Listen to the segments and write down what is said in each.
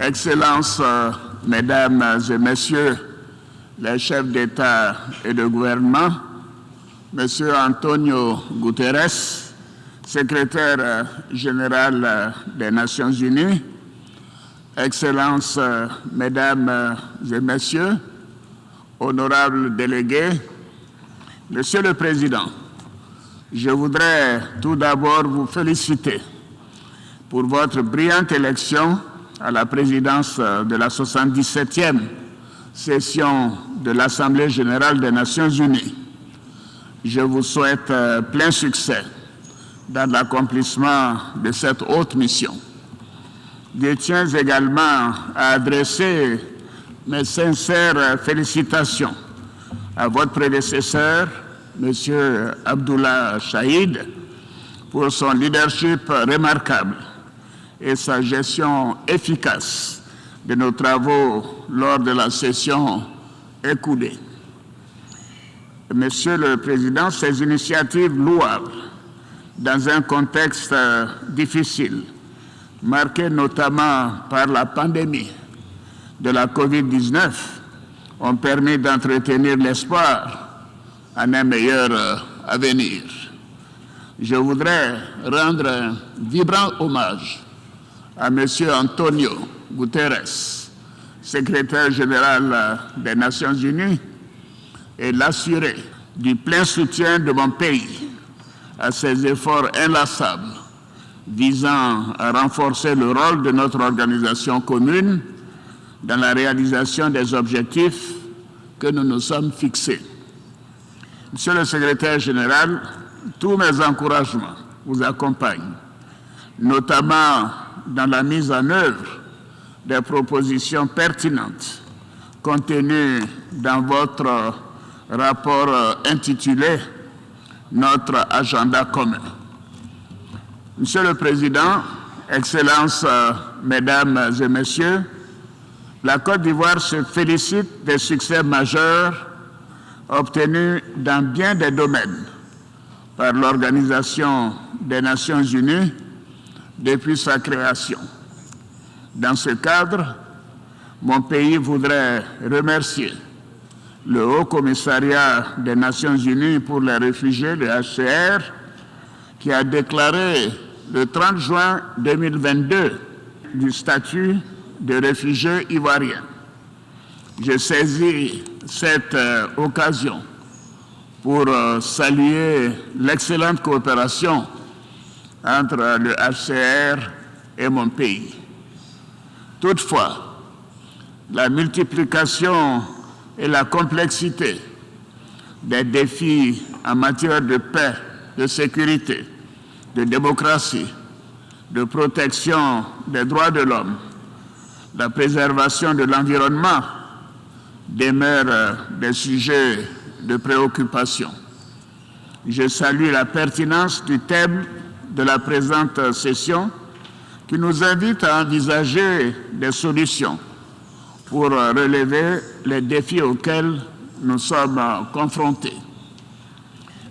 Excellences, Mesdames et Messieurs les chefs d'État et de gouvernement, Monsieur Antonio Guterres, secrétaire général des Nations Unies, Excellences, Mesdames et Messieurs, honorables délégués, Monsieur le Président, je voudrais tout d'abord vous féliciter pour votre brillante élection à la présidence de la 77e session de l'Assemblée générale des Nations unies. Je vous souhaite plein succès dans l'accomplissement de cette haute mission. Je tiens également à adresser mes sincères félicitations à votre prédécesseur, M. Abdullah Chahid, pour son leadership remarquable et sa gestion efficace de nos travaux lors de la session écoulée. Monsieur le Président, ces initiatives louables dans un contexte difficile, marqué notamment par la pandémie de la COVID-19, ont permis d'entretenir l'espoir en un meilleur avenir. Je voudrais rendre un vibrant hommage à M. Antonio Guterres, secrétaire général des Nations Unies, et l'assurer du plein soutien de mon pays à ses efforts inlassables visant à renforcer le rôle de notre organisation commune dans la réalisation des objectifs que nous nous sommes fixés. Monsieur le secrétaire général, tous mes encouragements vous accompagnent, notamment dans la mise en œuvre des propositions pertinentes contenues dans votre rapport intitulé « Notre agenda commun ». Monsieur le Président, Excellences, Mesdames et Messieurs, la Côte d'Ivoire se félicite des succès majeurs obtenus dans bien des domaines par l'Organisation des Nations Unies depuis sa création. Dans ce cadre, mon pays voudrait remercier le Haut Commissariat des Nations Unies pour les réfugiés, le HCR, qui a déclaré le 30 juin 2022 du statut de réfugié ivoirien. Je saisis cette occasion pour saluer l'excellente coopération entre le HCR et mon pays. Toutefois, la multiplication et la complexité des défis en matière de paix, de sécurité, de démocratie, de protection des droits de l'homme, la préservation de l'environnement demeurent des sujets de préoccupation. Je salue la pertinence du thème de la présente session qui nous invite à envisager des solutions pour relever les défis auxquels nous sommes confrontés.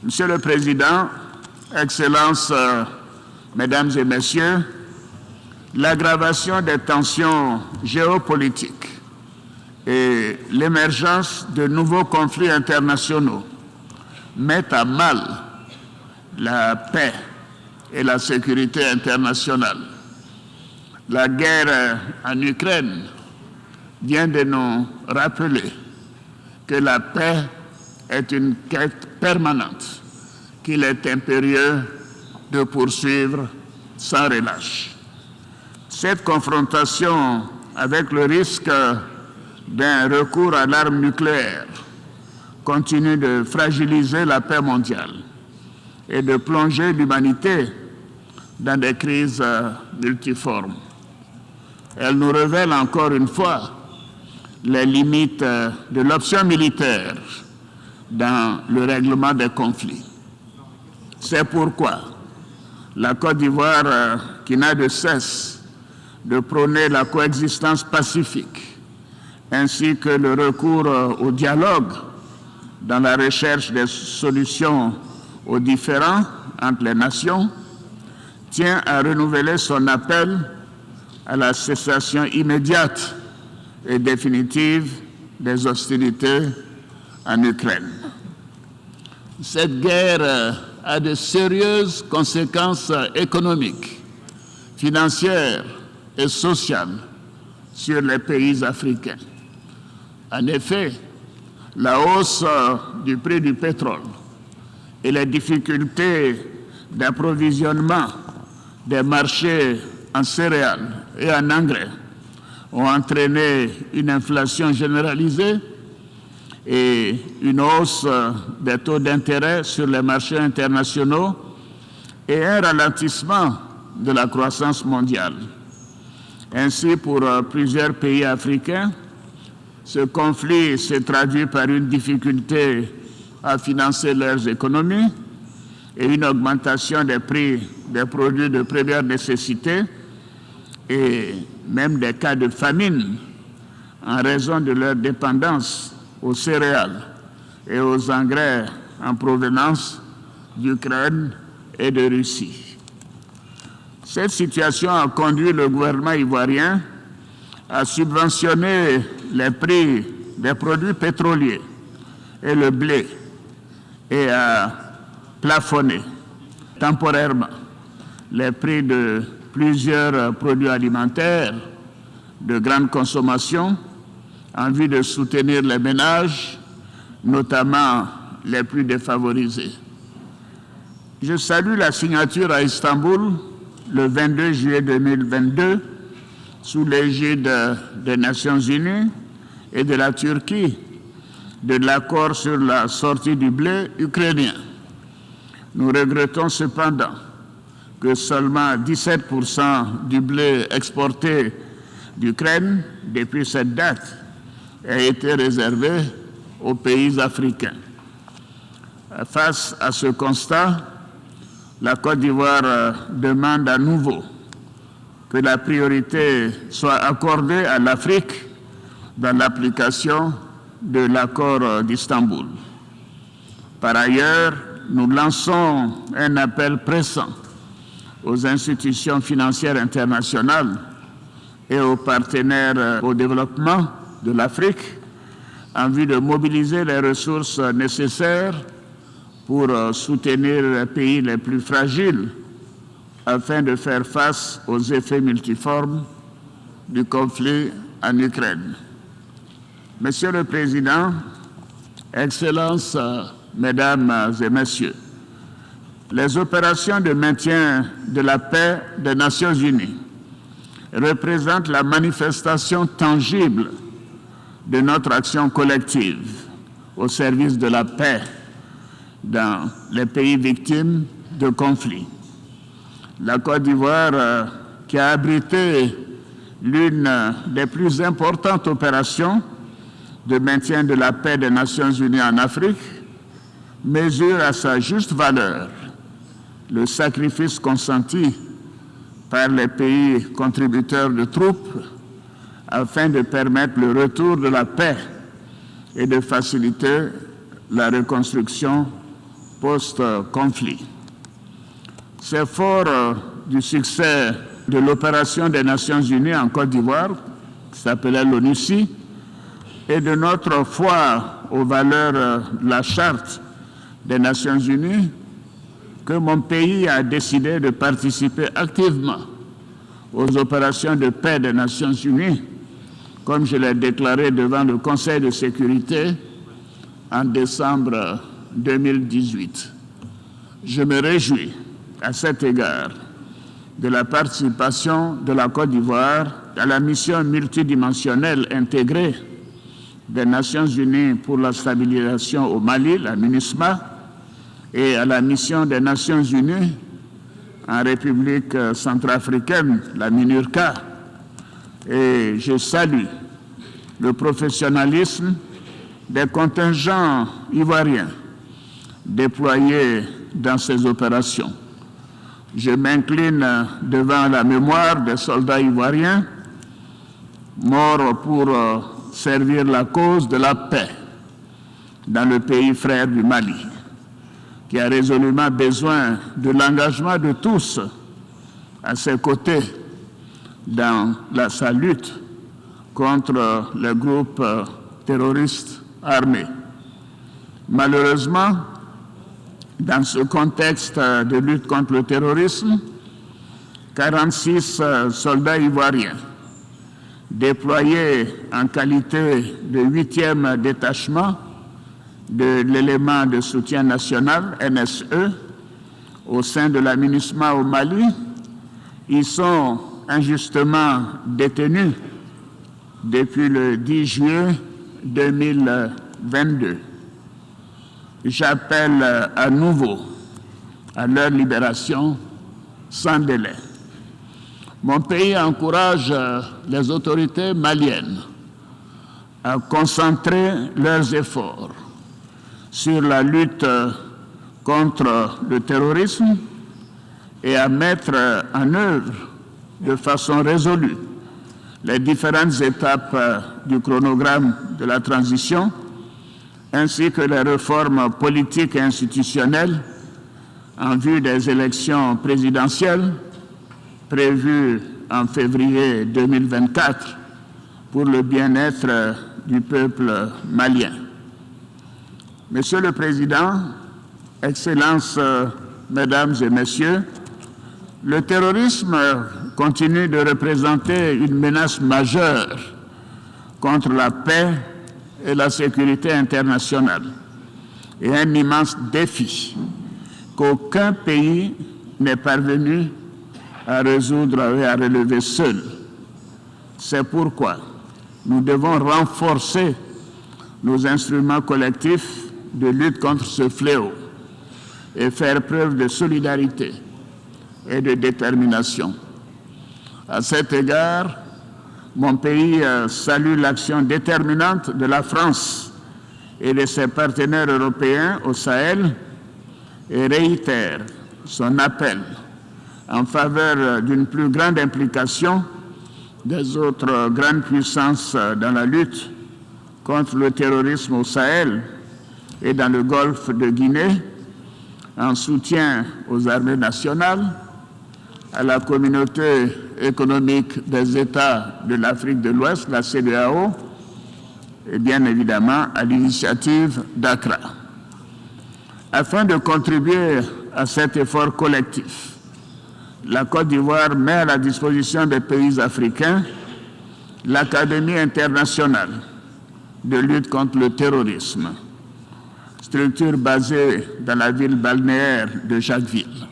Monsieur le Président, Excellences, Mesdames et Messieurs, l'aggravation des tensions géopolitiques et l'émergence de nouveaux conflits internationaux mettent à mal la paix et la sécurité internationale. La guerre en Ukraine vient de nous rappeler que la paix est une quête permanente qu'il est impérieux de poursuivre sans relâche. Cette confrontation avec le risque d'un recours à l'arme nucléaire continue de fragiliser la paix mondiale et de plonger l'humanité dans des crises multiformes. Elle nous révèle encore une fois les limites de l'option militaire dans le règlement des conflits. C'est pourquoi la Côte d'Ivoire, qui n'a de cesse de prôner la coexistence pacifique, ainsi que le recours au dialogue dans la recherche des solutions aux différends entre les nations, tient à renouveler son appel à la cessation immédiate et définitive des hostilités en Ukraine. Cette guerre a de sérieuses conséquences économiques, financières et sociales sur les pays africains. En effet, la hausse du prix du pétrole et les difficultés d'approvisionnement des marchés en céréales et en engrais ont entraîné une inflation généralisée et une hausse des taux d'intérêt sur les marchés internationaux et un ralentissement de la croissance mondiale. Ainsi, pour plusieurs pays africains, ce conflit s'est traduit par une difficulté à financer leurs économies et une augmentation des prix des produits de première nécessité et même des cas de famine en raison de leur dépendance aux céréales et aux engrais en provenance d'Ukraine et de Russie. Cette situation a conduit le gouvernement ivoirien à subventionner les prix des produits pétroliers et le blé et à plafonner temporairement les prix de plusieurs produits alimentaires de grande consommation en vue de soutenir les ménages, notamment les plus défavorisés. Je salue la signature à Istanbul le 22 juillet 2022 sous l'égide des Nations Unies et de la Turquie de l'accord sur la sortie du blé ukrainien. Nous regrettons cependant que seulement 17% du blé exporté d'Ukraine depuis cette date ait été réservé aux pays africains. Face à ce constat, la Côte d'Ivoire demande à nouveau que la priorité soit accordée à l'Afrique dans l'application de l'accord d'Istanbul. Par ailleurs, nous lançons un appel pressant aux institutions financières internationales et aux partenaires au développement de l'Afrique en vue de mobiliser les ressources nécessaires pour soutenir les pays les plus fragiles afin de faire face aux effets multiformes du conflit en Ukraine. Monsieur le Président, Excellences, Mesdames et Messieurs, les opérations de maintien de la paix des Nations Unies représentent la manifestation tangible de notre action collective au service de la paix dans les pays victimes de conflits. La Côte d'Ivoire, qui a abrité l'une des plus importantes opérations de maintien de la paix des Nations Unies en Afrique, mesure à sa juste valeur le sacrifice consenti par les pays contributeurs de troupes afin de permettre le retour de la paix et de faciliter la reconstruction post-conflit. C'est fort du succès de l'opération des Nations Unies en Côte d'Ivoire, qui s'appelait l'ONUCI, et de notre foi aux valeurs de la Charte des Nations Unies, que mon pays a décidé de participer activement aux opérations de paix des Nations Unies, comme je l'ai déclaré devant le Conseil de sécurité en décembre 2018. Je me réjouis à cet égard de la participation de la Côte d'Ivoire à la mission multidimensionnelle intégrée des Nations Unies pour la stabilisation au Mali, la MINUSMA, et à la mission des Nations Unies en République centrafricaine, la MINURCA. Et je salue le professionnalisme des contingents ivoiriens déployés dans ces opérations. Je m'incline devant la mémoire des soldats ivoiriens morts pour servir la cause de la paix dans le pays frère du Mali, qui a résolument besoin de l'engagement de tous à ses côtés dans sa lutte contre les groupes terroristes armés. Malheureusement, dans ce contexte de lutte contre le terrorisme, 46 soldats ivoiriens déployés en qualité de 8e détachement de l'élément de soutien national, NSE, au sein de la MINUSMA au Mali, ils sont injustement détenus depuis le 10 juillet 2022. J'appelle à nouveau à leur libération sans délai. Mon pays encourage les autorités maliennes à concentrer leurs efforts sur la lutte contre le terrorisme et à mettre en œuvre de façon résolue les différentes étapes du chronogramme de la transition, ainsi que les réformes politiques et institutionnelles en vue des élections présidentielles prévues en février 2024 pour le bien-être du peuple malien. Monsieur le Président, Excellences, Mesdames et Messieurs, le terrorisme continue de représenter une menace majeure contre la paix et la sécurité internationale et un immense défi qu'aucun pays n'est parvenu à résoudre et à relever seul. C'est pourquoi nous devons renforcer nos instruments collectifs de lutte contre ce fléau et faire preuve de solidarité et de détermination. À cet égard, mon pays salue l'action déterminante de la France et de ses partenaires européens au Sahel et réitère son appel en faveur d'une plus grande implication des autres grandes puissances dans la lutte contre le terrorisme au Sahel et dans le golfe de Guinée, en soutien aux armées nationales, à la communauté économique des États de l'Afrique de l'Ouest, la CEDEAO, et bien évidemment à l'initiative d'Accra. Afin de contribuer à cet effort collectif, la Côte d'Ivoire met à la disposition des pays africains l'Académie internationale de lutte contre le terrorisme, structure basée dans la ville balnéaire de Jacquesville,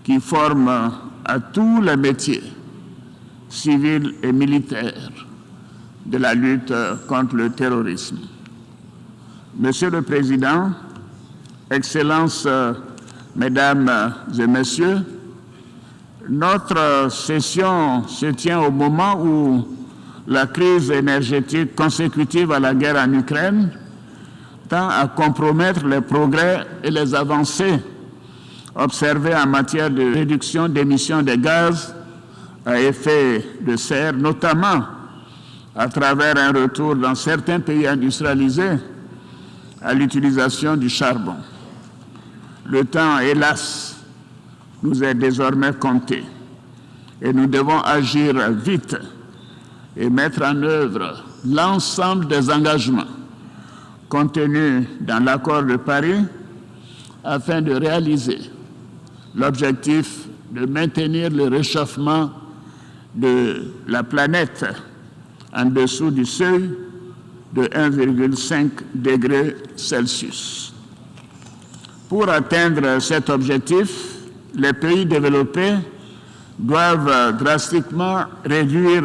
qui forme à tous les métiers civils et militaires de la lutte contre le terrorisme. Monsieur le Président, Excellences, Mesdames et Messieurs, notre session se tient au moment où la crise énergétique consécutive à la guerre en Ukraine tend à compromettre les progrès et les avancées observées en matière de réduction d'émissions de gaz à effet de serre, notamment à travers un retour dans certains pays industrialisés à l'utilisation du charbon. Le temps, hélas, nous est désormais compté et nous devons agir vite et mettre en œuvre l'ensemble des engagements contenus dans l'accord de Paris afin de réaliser l'objectif de maintenir le réchauffement de la planète en dessous du seuil de 1,5 degré Celsius. Pour atteindre cet objectif, les pays développés doivent drastiquement réduire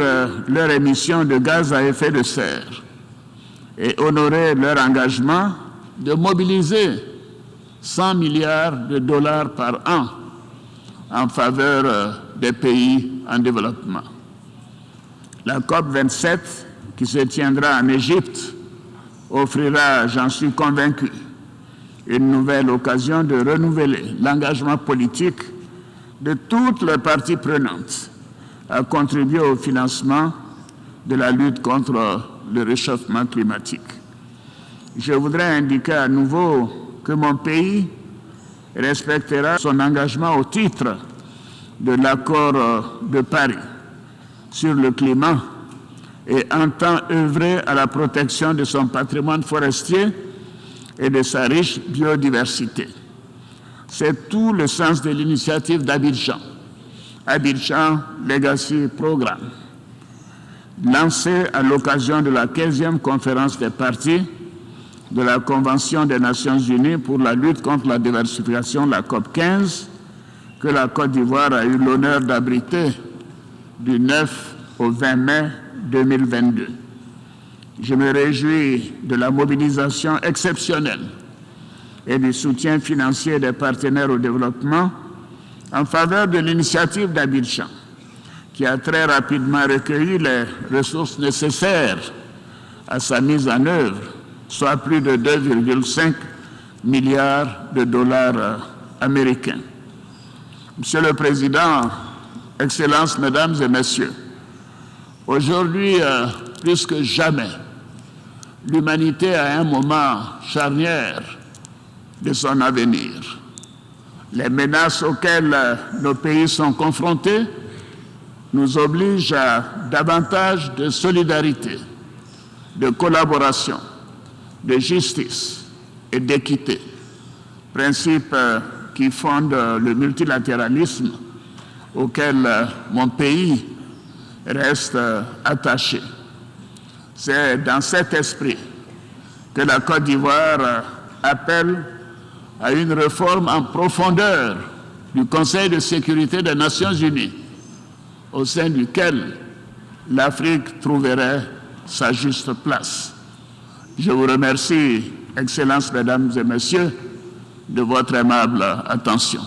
leurs émissions de gaz à effet de serre et honorer leur engagement de mobiliser 100 milliards de dollars par an en faveur des pays en développement. La COP27, qui se tiendra en Égypte, offrira, j'en suis convaincu, une nouvelle occasion de renouveler l'engagement politique de toutes les parties prenantes à contribuer au financement de la lutte contre le réchauffement climatique. Je voudrais indiquer à nouveau que mon pays respectera son engagement au titre de l'accord de Paris sur le climat et entend œuvrer à la protection de son patrimoine forestier et de sa riche biodiversité. C'est tout le sens de l'initiative d'Abidjan, Abidjan Legacy Programme, lancée à l'occasion de la 15e conférence des parties de la Convention des Nations Unies pour la lutte contre la désertification, la COP 15, que la Côte d'Ivoire a eu l'honneur d'abriter du 9 au 20 mai 2022. Je me réjouis de la mobilisation exceptionnelle et du soutien financier des partenaires au développement en faveur de l'initiative d'Abidjan, qui a très rapidement recueilli les ressources nécessaires à sa mise en œuvre, soit plus de 2,5 milliards de dollars américains. Monsieur le Président, Excellences, Mesdames et Messieurs, aujourd'hui, plus que jamais, l'humanité a un moment charnière de son avenir. Les menaces auxquelles nos pays sont confrontés nous obligent à davantage de solidarité, de collaboration, de justice et d'équité, principes qui fondent le multilatéralisme auquel mon pays reste attaché. C'est dans cet esprit que la Côte d'Ivoire appelle à une réforme en profondeur du Conseil de sécurité des Nations Unies, au sein duquel l'Afrique trouverait sa juste place. Je vous remercie, Excellences, Mesdames et Messieurs, de votre aimable attention.